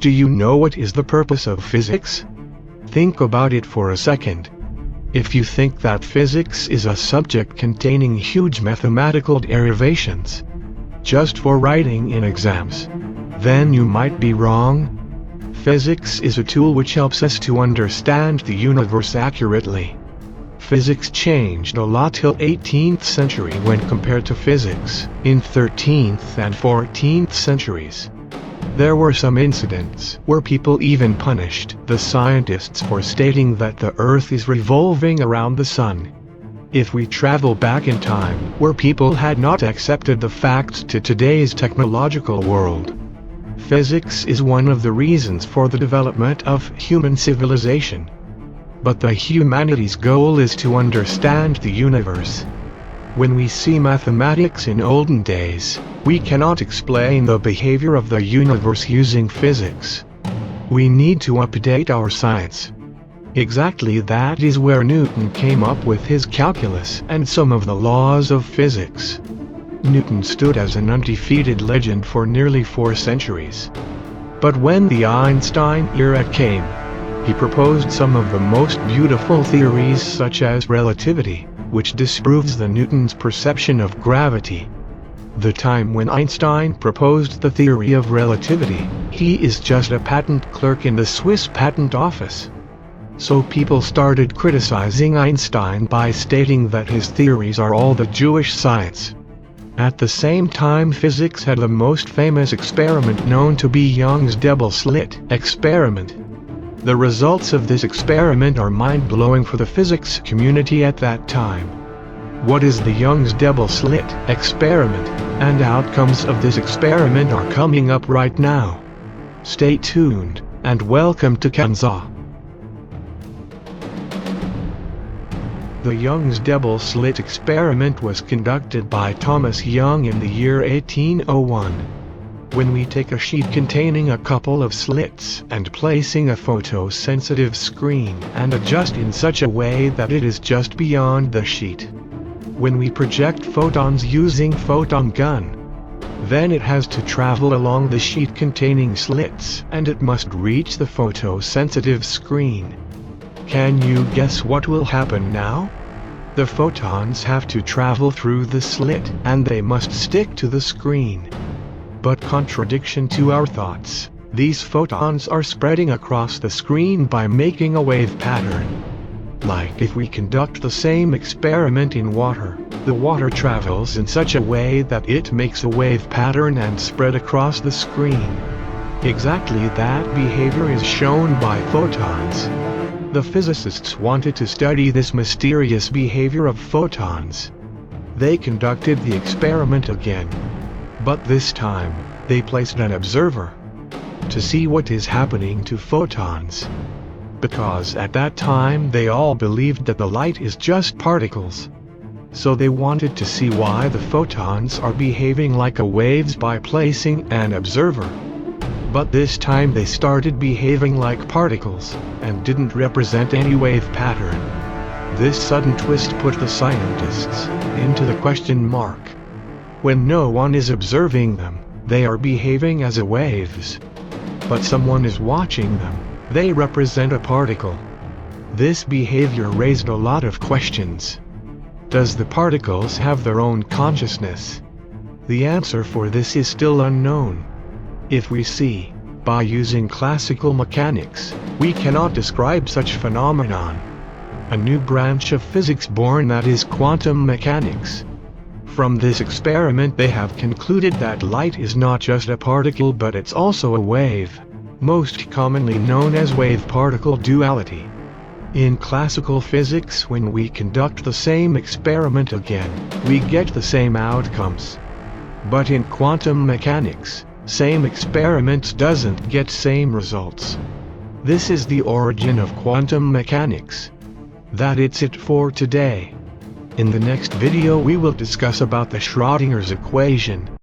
Do you know what is the purpose of physics? Think about it for a second. If you think that physics is a subject containing huge mathematical derivations, just for writing in exams, then you might be wrong. Physics is a tool which helps us to understand the universe accurately. Physics changed a lot till 18th century when compared to physics in 13th and 14th centuries. There were some incidents where people even punished the scientists for stating that the Earth is revolving around the Sun. If we travel back in time where people had not accepted the facts to today's technological world, physics is one of the reasons for the development of human civilization. But the humanity's goal is to understand the universe. When we see mathematics in olden days, we cannot explain the behavior of the universe using physics. We need to update our science. Exactly that is where Newton came up with his calculus and some of the laws of physics. Newton stood as an undefeated legend for nearly 4 centuries. But when the Einstein era came, he proposed some of the most beautiful theories such as relativity, which disproves the Newton's perception of gravity. The time when Einstein proposed the theory of relativity, he is just a patent clerk in the Swiss patent office. So people started criticizing Einstein by stating that his theories are all the Jewish science. At the same time, physics had the most famous experiment known to be Young's double-slit experiment. The results of this experiment are mind-blowing for the physics community at that time. What is the Young's double-slit experiment, and outcomes of this experiment are coming up right now. Stay tuned, and welcome to Kanza. The Young's double-slit experiment was conducted by Thomas Young in the year 1801. When we take a sheet containing a couple of slits and placing a photosensitive screen and adjust in such a way that it is just beyond the sheet. When we project photons using photon gun, then it has to travel along the sheet containing slits and it must reach the photosensitive screen. Can you guess what will happen now? The photons have to travel through the slit and they must stick to the screen. But contradiction to our thoughts, these photons are spreading across the screen by making a wave pattern. Like if we conduct the same experiment in water, the water travels in such a way that it makes a wave pattern and spread across the screen. Exactly that behavior is shown by photons. The physicists wanted to study this mysterious behavior of photons. They conducted the experiment again. But this time, they placed an observer to see what is happening to photons. Because at that time they all believed that the light is just particles. So they wanted to see why the photons are behaving like waves by placing an observer. But this time they started behaving like particles, and didn't represent any wave pattern. This sudden twist put the scientists into the question mark. When no one is observing them, they are behaving as waves. But someone is watching them, they represent a particle. This behavior raised a lot of questions. Does the particles have their own consciousness? The answer for this is still unknown. If we see, by using classical mechanics, we cannot describe such phenomenon. A new branch of physics born, that is quantum mechanics. From this experiment they have concluded that light is not just a particle but it's also a wave, most commonly known as wave-particle duality. In classical physics, when we conduct the same experiment again, we get the same outcomes. But in quantum mechanics, same experiments doesn't get same results. This is the origin of quantum mechanics. That's it for today. In the next video we will discuss about the Schrödinger's equation.